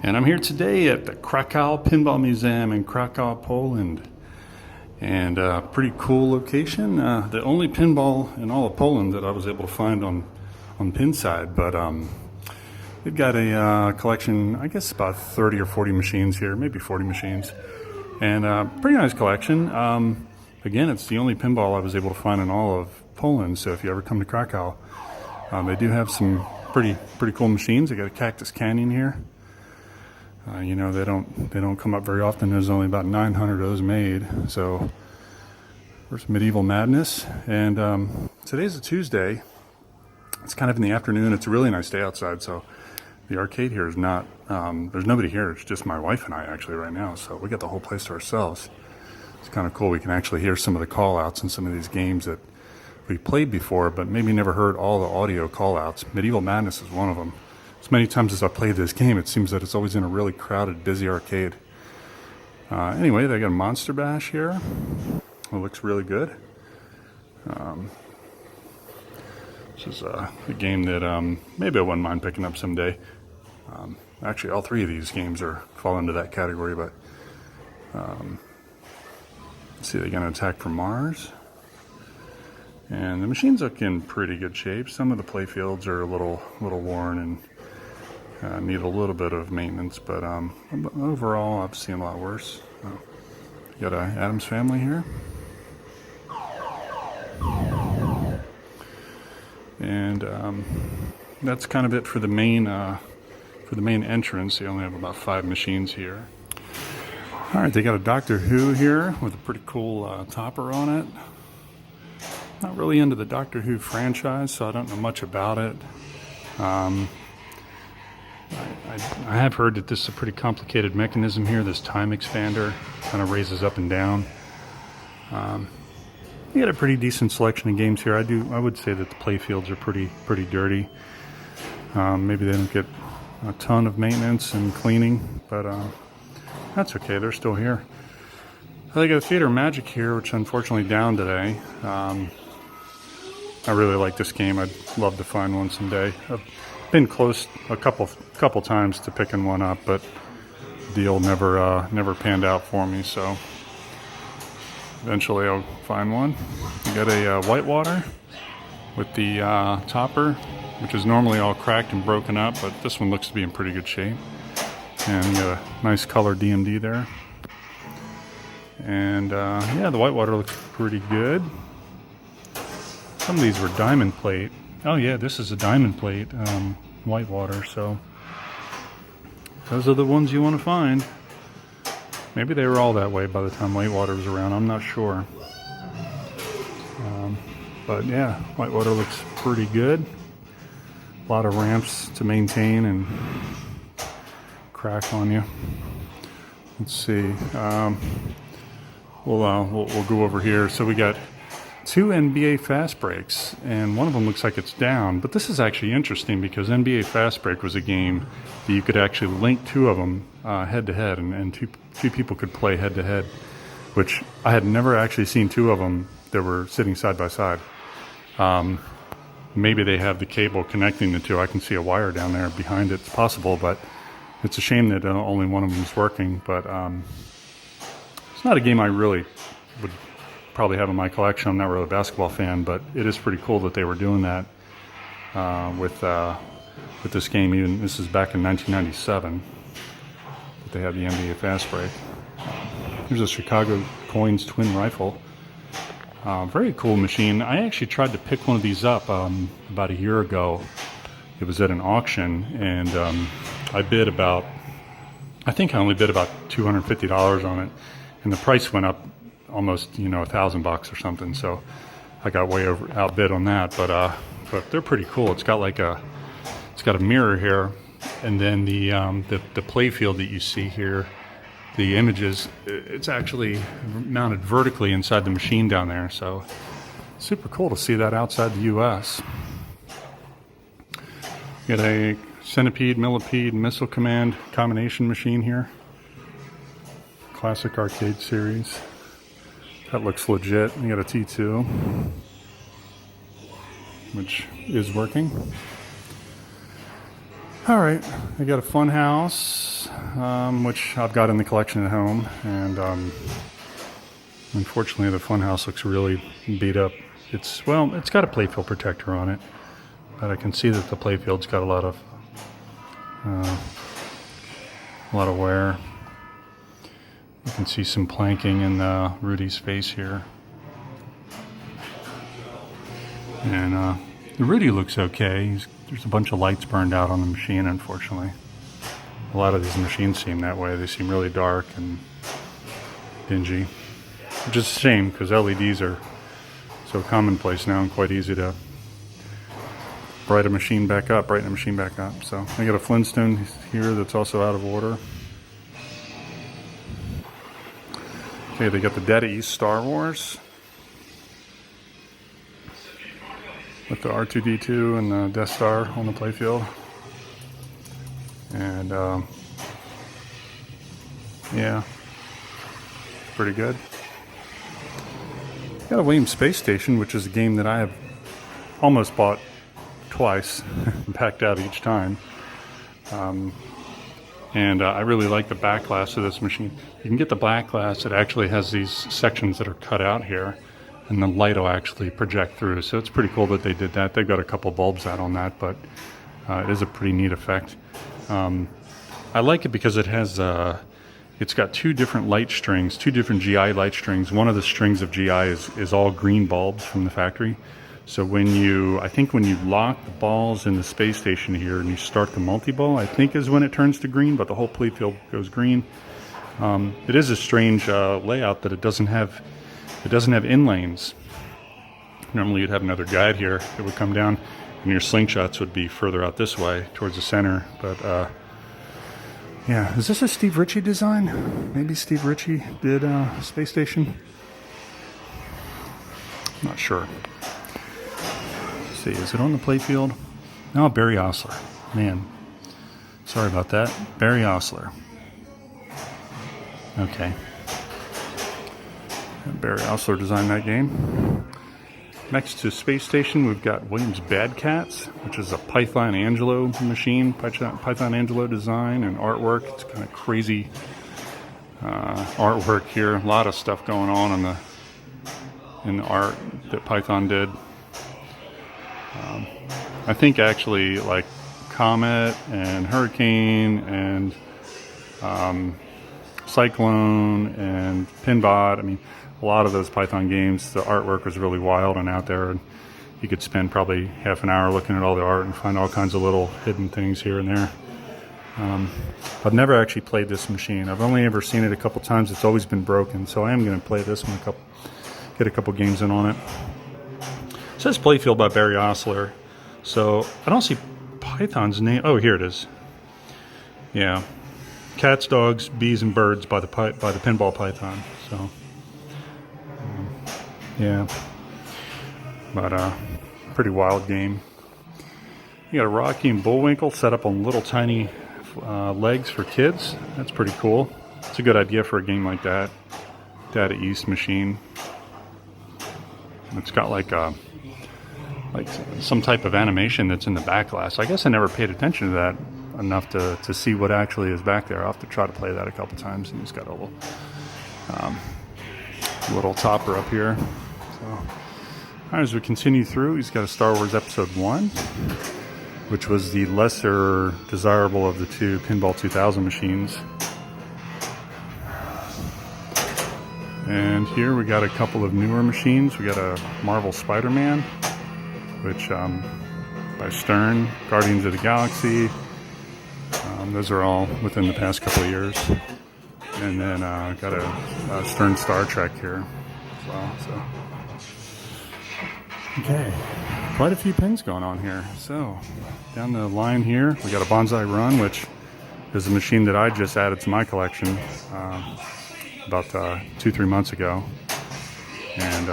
And I'm here today at the Krakow Pinball Museum in Krakow, Poland. And pretty cool location. The only pinball in all of Poland that I was able to find on Pinside. But they've got a collection, I guess about 30 or 40 machines here, maybe 40 machines. And pretty nice collection. Again, it's the only pinball I was able to find in all of Poland. So if you ever come to Krakow, they do have some pretty cool machines. They got a Cactus Canyon here. You know, they don't come up very often. There's only about 900 of those made. So there's Medieval Madness. And today's a Tuesday. It's kind of in the afternoon. It's a really nice day outside. So the arcade here is not, there's nobody here. It's just my wife and I actually right now. So we got the whole place to ourselves. It's kind of cool. We can actually hear some of the call outs in some of these games that we played before, but maybe never heard all the audio call outs. Medieval Madness is one of them. As many times as I've played this game, it seems that it's always in a really crowded, busy arcade. Anyway, they got a Monster Bash here. It looks really good. This is a game that maybe I wouldn't mind picking up someday. Actually, all three of these games fall into that category, but let's see, they got an Attack from Mars. And the machines look in pretty good shape. Some of the playfields are a little worn and need a little bit of maintenance, but overall I've seen a lot worse. Got a Addams Family here, and that's kind of it for the main entrance. They only have about 5 machines here. All right, they got a Doctor Who here with a pretty cool topper on it. Not really into the Doctor Who franchise, so I don't know much about it. I have heard that this is a pretty complicated mechanism here. This time expander kind of raises up and down. You got a pretty decent selection of games here. I would say that the playfields are pretty dirty. Maybe they don't get a ton of maintenance and cleaning, but that's okay. They're still here. They got a Theater of Magic here, which unfortunately down today. I really like this game. I'd love to find one someday. I've been close a couple times to picking one up, but the deal never panned out for me. So eventually I'll find one. You got a Whitewater with the topper, which is normally all cracked and broken up, but this one looks to be in pretty good shape. And you got a nice color DMD there. And yeah, the Whitewater looks pretty good. Some of these were diamond plate. Oh yeah, this is a diamond plate Whitewater, so those are the ones you want to find. Maybe they were all that way by the time Whitewater was around, I'm not sure. But yeah, Whitewater looks pretty good. A lot of ramps to maintain and crack on you. Let's see. We'll go over here. So we got 2 NBA Fast Breaks, and one of them looks like it's down. But this is actually interesting because NBA Fast Break was a game that you could actually link 2 of them head to head, and two people could play head to head, which I had never actually seen 2 of them that were sitting side by side. Maybe they have the cable connecting the 2. I can see a wire down there behind it. It's possible, but it's a shame that only one of them is working. But it's not a game I really would probably have in my collection. I'm not really a basketball fan, but it is pretty cool that they were doing that with this game. Even this is back in 1997 that they had the NBA Fast Break. Here's a Chicago Coins twin rifle. Very cool machine. I actually tried to pick one of these up about a year ago. It was at an auction, and I think I only bid about $250 on it, and the price went up almost, $1,000 or something. So I got way outbid on that. But they're pretty cool. It's got a mirror here, and then the playfield that you see here, the images, it's actually mounted vertically inside the machine down there. So super cool to see that outside the U.S. Got a Centipede, Millipede, Missile Command combination machine here. Classic arcade series. That looks legit. We got a T2, which is working. All right, I got a fun house, which I've got in the collection at home, and unfortunately the fun house looks really beat up. It's got a playfield protector on it, but I can see that the playfield's got a lot of wear. You can see some planking in Rudy's face here, and the Rudy looks okay. There's a bunch of lights burned out on the machine, unfortunately. A lot of these machines seem that way. They seem really dark and dingy, which is a shame because LEDs are so commonplace now and quite easy to brighten a machine back up. So I got a Flintstone here that's also out of order. Okay, they got the Dead East Star Wars with the R2-D2 and the Death Star on the playfield. And yeah, pretty good. Got a Williams Space Station, which is a game that I have almost bought twice, backed out each time. And I really like the back glass of this machine. You can get the black glass. It actually has these sections that are cut out here, and the light will actually project through. So it's pretty cool that they did that. They've got a couple bulbs out on that, but it is a pretty neat effect. I like it because it has, it's got two different light strings, two different GI light strings. One of the strings of GI is all green bulbs from the factory. So I think when you lock the balls in the space station here and you start the multi-ball, I think is when it turns to green, but the whole playfield goes green. It is a strange layout that it doesn't have in lanes. Normally you'd have another guide here that would come down and your slingshots would be further out this way towards the center. But yeah, is this a Steve Ritchie design? Maybe Steve Ritchie did Space Station? Not sure. Let's see, is it on the playfield? No, Barry Osler. Man, sorry about that. Barry Osler. Okay. Barry Osler designed that game. Next to Space Station, we've got Williams Bad Cats, which is a Python Angelo machine, Python Angelo design and artwork. It's kind of crazy artwork here. A lot of stuff going on in the art that Python did. I think actually like Comet and Hurricane and Cyclone and Pinbot. I mean, a lot of those Python games, the artwork was really wild and out there, and you could spend probably half an hour looking at all the art and find all kinds of little hidden things here and there. I've never actually played this machine. I've only ever seen it a couple times. It's always been broken, so I am going to play this one get a couple games in on it. It says Playfield by Barry Osler, so I don't see Python's name. Oh, here it is. Yeah, Cats, Dogs, Bees, and Birds by the Pinball Python. So. Yeah, but pretty wild game. You got a Rocky and Bullwinkle set up on little tiny legs for kids. That's pretty cool. It's a good idea for a game like that. Data East machine. It's got like some type of animation that's in the back glass. I guess I never paid attention to that enough to see what actually is back there. I'll have to try to play that a couple times. And he's got a little topper up here. So, as we continue through, he's got a Star Wars Episode 1, which was the lesser desirable of the two Pinball 2000 machines. And here we got a couple of newer machines. We got a Marvel Spider-Man, which by Stern, Guardians of the Galaxy. Those are all within the past couple of years. And then got a Stern Star Trek here as well. So. Okay, quite a few pins going on here. So, down the line here, we got a Bonsai Run, which is a machine that I just added to my collection about 2-3 months ago. And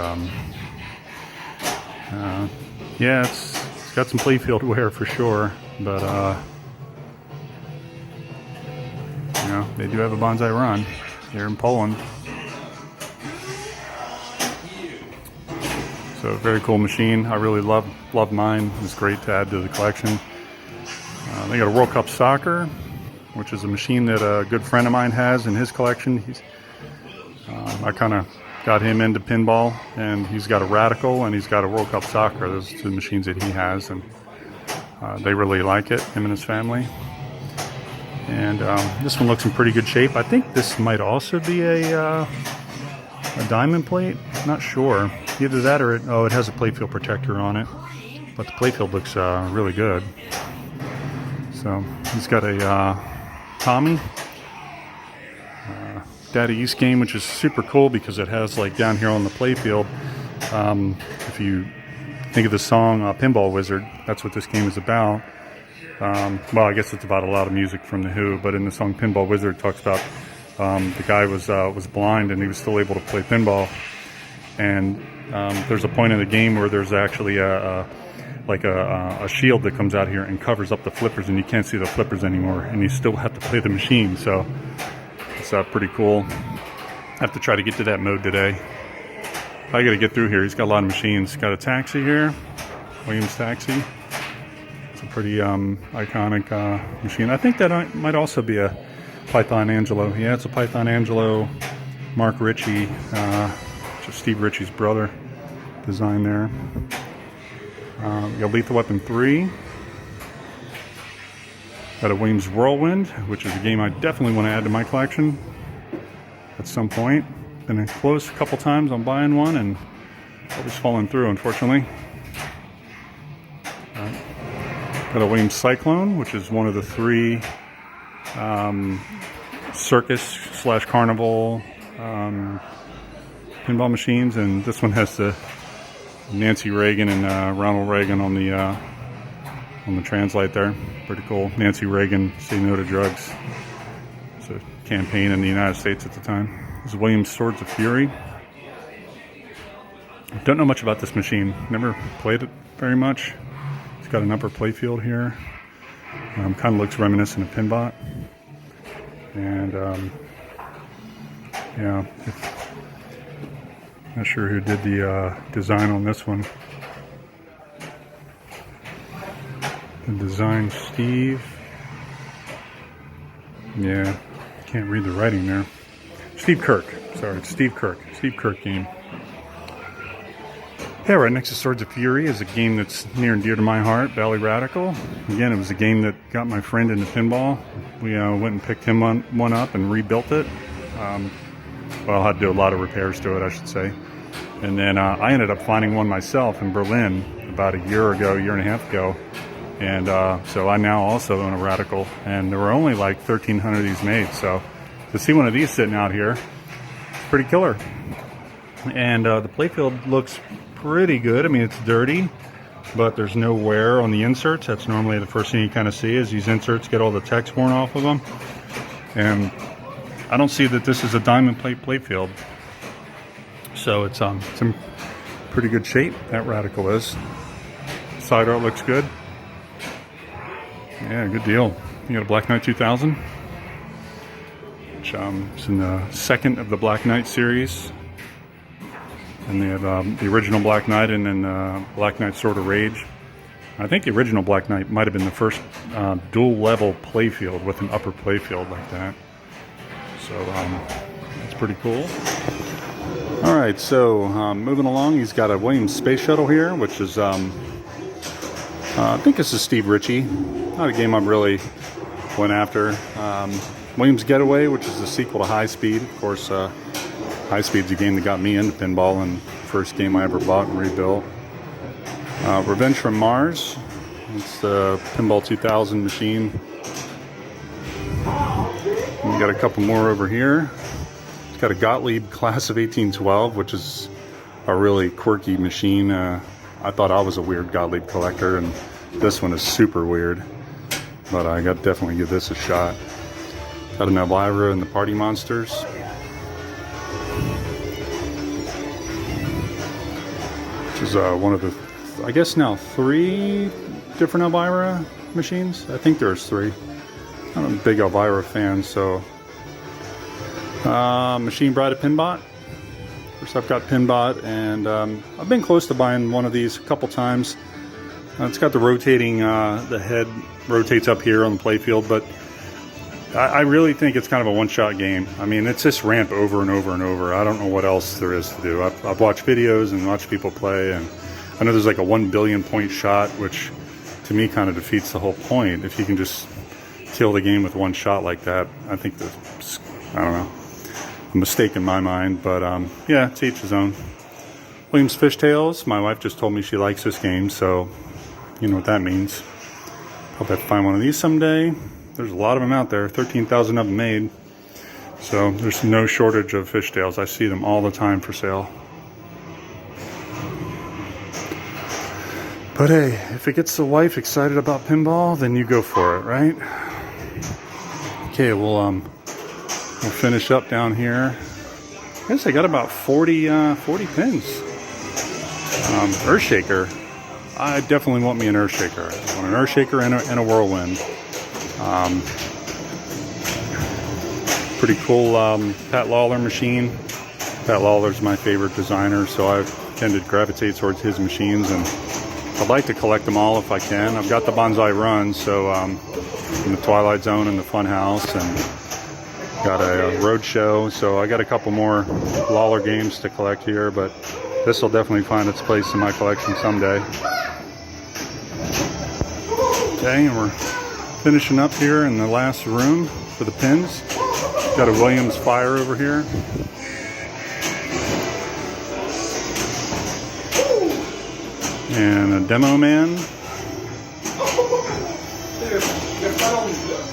yeah, it's got some playfield wear for sure, but you know, they do have a Bonsai Run here in Poland. So very cool machine. I really love mine. It's great to add to the collection. They got a World Cup Soccer, which is a machine that a good friend of mine has in his collection. I kind of got him into pinball, and he's got a Radical and he's got a World Cup Soccer. Those are two machines that he has, and they really like it, him and his family. And this one looks in pretty good shape. I think this might also be a diamond plate. Not sure. Either that or it has a playfield protector on it. But the playfield looks really good. So he's got a Tommy Daddy East game, which is super cool because it has, like, down here on the playfield. If you think of the song Pinball Wizard, that's what this game is about. Well, I guess it's about a lot of music from The Who, but in the song Pinball Wizard, it talks about the guy was blind and he was still able to play pinball. And there's a point in the game where there's actually a shield that comes out here and covers up the flippers, and you can't see the flippers anymore, and you still have to play the machine. So it's pretty cool. I have to try to get to that mode today. I got to get through here. He's got a lot of machines. Got a taxi here, Williams Taxi. It's a pretty iconic machine. I think that might also be a Python Angelo. Yeah, it's a Python Angelo, Mark Ritchie, just Steve Ritchie's brother, design there. You got Lethal Weapon 3. Got a Williams Whirlwind, which is a game I definitely want to add to my collection at some point. Been close a couple times on buying one, and always falling through, unfortunately. Got a Williams Cyclone, which is one of the 3 circus/carnival pinball machines, and this one has the Nancy Reagan and Ronald Reagan on the translate there. Pretty cool. Nancy Reagan, Say No to Drugs. It's a campaign in the United States at the time. This is Williams Swords of Fury. Don't know much about this machine. Never played it very much. It's got an upper playfield here. Kind of looks reminiscent of Pinbot. And yeah, not sure who did the design on this one. The design, Steve. Yeah, can't read the writing there. Steve Kirk. Sorry, it's Steve Kirk. Steve Kirk game. Yeah, right next to Swords of Fury is a game that's near and dear to my heart, Bally Radical. Again, it was a game that got my friend into pinball. We went and picked him one up and rebuilt it. Well, I had to do a lot of repairs to it, I should say. And then I ended up finding one myself in Berlin about a year and a half ago. And so I now also own a Radical. And there were only like 1,300 of these made. So to see one of these sitting out here, it's pretty killer. And the playfield looks pretty good. I mean, it's dirty, but there's no wear on the inserts. That's normally the first thing you kind of see is these inserts get all the text worn off of them. And I don't see that this is a diamond plate playfield. So it's in pretty good shape. That Radical is. Side art looks good. Yeah, good deal. You got a Black Knight 2000, which is in the second of the Black Knight series. And they have the original Black Knight and then Black Knight Sword of Rage. I think the original Black Knight might have been the first dual level playfield with an upper playfield like that. So that's pretty cool. All right, so moving along, he's got a Williams Space Shuttle here, which is, I think this is Steve Ritchie. Not a game I really went after. Williams Getaway, which is the sequel to High Speed. Of course, High Speed's a game that got me into pinball and first game I ever bought and rebuilt. Revenge from Mars. It's the Pinball 2000 machine. And we got a couple more over here. It's got a Gottlieb Class of 1812, which is a really quirky machine. I thought I was a weird Gottlieb collector, and this one is super weird. But I got to definitely give this a shot. Got an Elvira and the Party Monsters. Which is one of the, I guess now 3 different Elvira machines. I think there's 3. I'm a big Elvira fan, so. Machine Bride of Pinbot. First I've got Pinbot, and I've been close to buying one of these a couple times. It's got the rotating, the head rotates up here on the playfield, but I really think it's kind of a one-shot game. I mean, it's just ramp over and over and over. I don't know what else there is to do. I've watched videos and watched people play, and I know there's like a 1 billion point shot, which to me kind of defeats the whole point. If you can just kill the game with one shot like that, I think that's, I don't know, a mistake in my mind. But yeah, to each his own. Williams Fishtails. My wife just told me she likes this game, so you know what that means. Hope I find one of these someday. There's a lot of them out there. 13,000 of them made. So there's no shortage of fishtails. I see them all the time for sale. But hey, if it gets the wife excited about pinball, then you go for it, right? Okay, we'll finish up down here. I guess I got about 40 pins. Earthshaker. I definitely want me an Earthshaker. I want an Earthshaker and a Whirlwind. Pretty cool Pat Lawler machine. Pat Lawler's my favorite designer, so I've tended to gravitate towards his machines, and I'd like to collect them all if I can. I've got the Bonsai Run, so in the Twilight Zone and the Funhouse, and got a road show, so I got a couple more Lawler games to collect here, but this will definitely find its place in my collection someday. Okay, and we're finishing up here in the last room for the pins. Got a Williams Fire over here. And a Demo Man.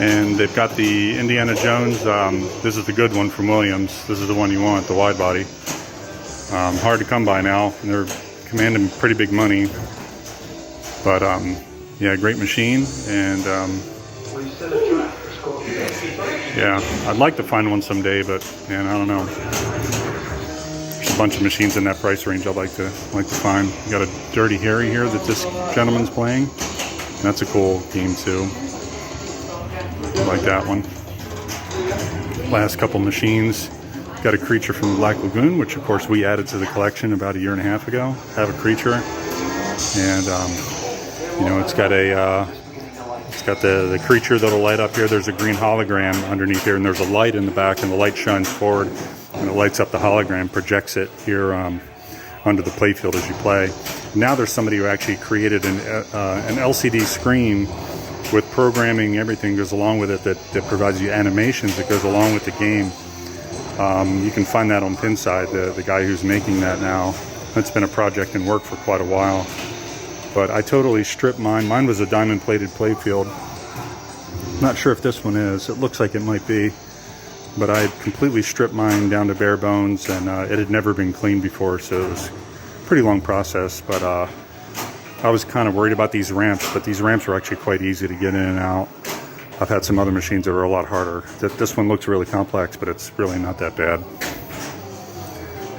And they've got the Indiana Jones. This is the good one from Williams. This is the one you want, the wide body. Hard to come by now. They're commanding pretty big money. But yeah, great machine. And yeah, I'd like to find one someday, but man, I don't know. There's a bunch of machines in that price range I'd like to find. You got a Dirty Harry here that this gentleman's playing. That's a cool game too. I like that one. Last couple machines. Got a creature from the Black Lagoon, which of course we added to the collection about 1.5 years ago. Have a creature, and you know, it's got the creature that'll light up here. There's a green hologram underneath here, and there's a light in the back, and the light shines forward, and it lights up the hologram, projects it here under the playfield as you play. Now there's somebody who actually created an LCD screen with programming, everything goes along with it, that provides you animations that goes along with the game. You can find that on Pinside, the guy who's making that now. That's been a project in work for quite a while. But I totally stripped mine. Mine was a diamond-plated playfield. Not sure if this one is. It looks like it might be. But I had completely stripped mine down to bare bones, and it had never been cleaned before, so it was a pretty long process. But I was kind of worried about these ramps, but these ramps are actually quite easy to get in and out. I've had some other machines that are a lot harder. This one looks really complex, but it's really not that bad.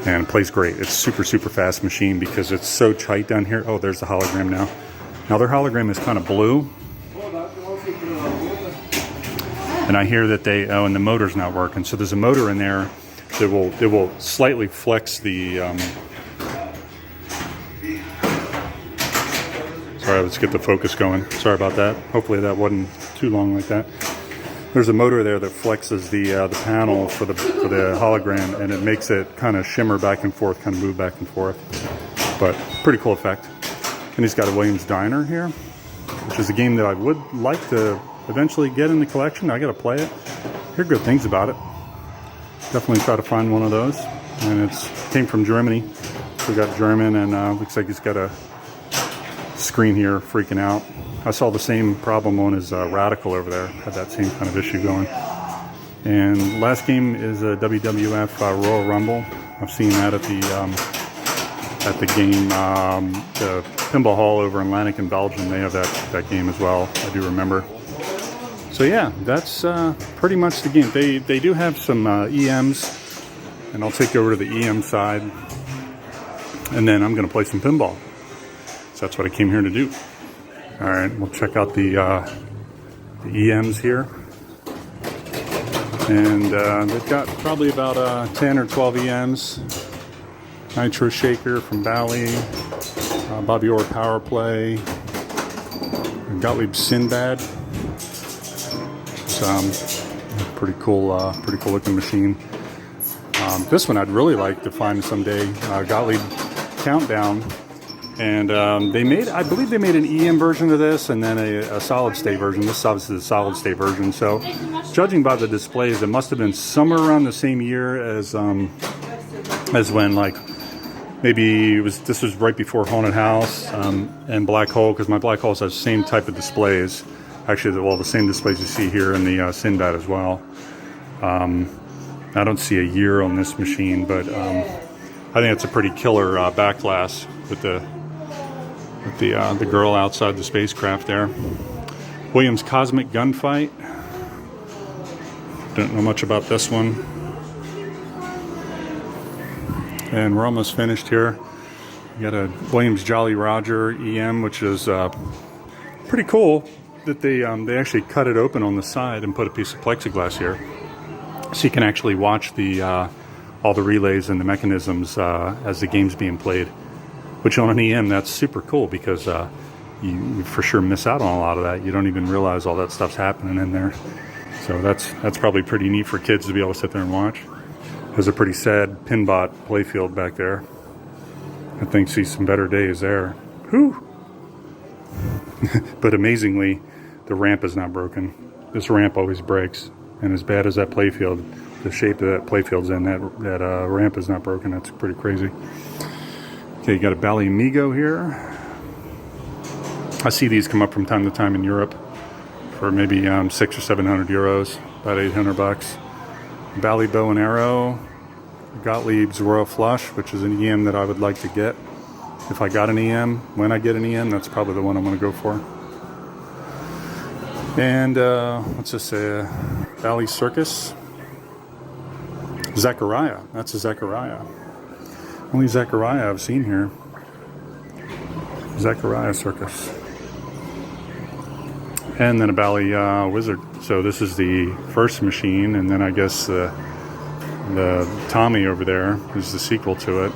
And it plays great. It's super, super fast machine because it's so tight down here. Oh, there's the hologram now. Now their hologram is kind of blue. And I hear that and the motor's not working. So there's a motor in there that will slightly flex the, sorry, let's get the focus going. Sorry about that. Hopefully that wasn't too long like that. There's a motor there that flexes the panel for the hologram, and it makes it kind of shimmer back and forth, kind of move back and forth. But pretty cool effect. And he's got a Williams Diner here, which is a game that I would like to eventually get in the collection. I got to play it. Hear good things about it. Definitely try to find one of those. And it came from Germany. So we got German, and looks like he's got a screen here freaking out. I saw the same problem on his Radical over there. Had that same kind of issue going. And last game is a WWF Royal Rumble. I've seen that at the game, the Pinball Hall over in Lannick, Belgium. They have that game as well. I do remember. So yeah, that's pretty much the game. They do have some EMs, and I'll take you over to the EM side, and then I'm going to play some pinball. So that's what I came here to do. All right, we'll check out the EMs here. And they've got probably about 10 or 12 EMs. Nitro Shaker from Bally, Bobby Orr Power Play, Gottlieb Sinbad. It's pretty cool looking machine. This one I'd really like to find someday. Gottlieb Countdown, and I believe they made an EM version of this, and then a solid state version. This is obviously the solid state version. So, judging by the displays, it must have been somewhere around the same year as when, like, maybe this was right before Haunted House and Black Hole, because my Black Holes has the same type of displays. Actually, well, the same displays you see here in the Sinbad as well. I don't see a year on this machine, but I think it's a pretty killer back glass with the girl outside the spacecraft there. Williams Cosmic Gunfight. Don't know much about this one. And we're almost finished here. We got a Williams Jolly Roger EM, which is pretty cool that they actually cut it open on the side and put a piece of plexiglass here, so you can actually watch all the relays and the mechanisms as the game's being played. Which on an EM, that's super cool, because you for sure miss out on a lot of that. You don't even realize all that stuff's happening in there. So that's probably pretty neat for kids to be able to sit there and watch. There's a pretty sad Pinbot playfield back there. I think see some better days there. Whew. But amazingly, the ramp is not broken. This ramp always breaks, and as bad as that playfield, the shape that playfield's in, that ramp is not broken. That's pretty crazy. Okay, you got a Bally Amigo here. I see these come up from time to time in Europe for maybe 600 or 700 euros, about $800. Bally Bow and Arrow. Gottlieb's Royal Flush, which is an EM that I would like to get. If I got an EM, when I get an EM, that's probably the one I'm going to go for. And what's this? Bally Circus. Zechariah. That's a Zechariah. Only Zechariah I've seen here. Zechariah Circus. And then a Bally Wizard. So this is the first machine, and then I guess the Tommy over there is the sequel to it.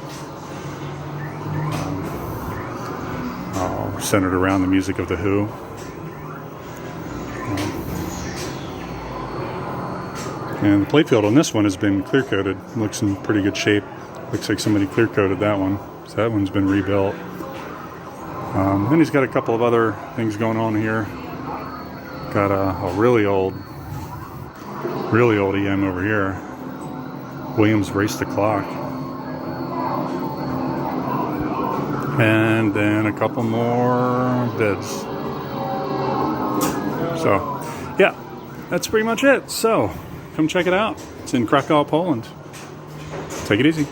All centered around the music of The Who. And the playfield on this one has been clear coated. Looks in pretty good shape. Looks like somebody clear coated that one. So that one's been rebuilt. Then he's got a couple of other things going on here. Got a really old EM over here. Williams Race the Clock. And then a couple more vids. So, yeah, that's pretty much it. So, come check it out. It's in Krakow, Poland. Take it easy.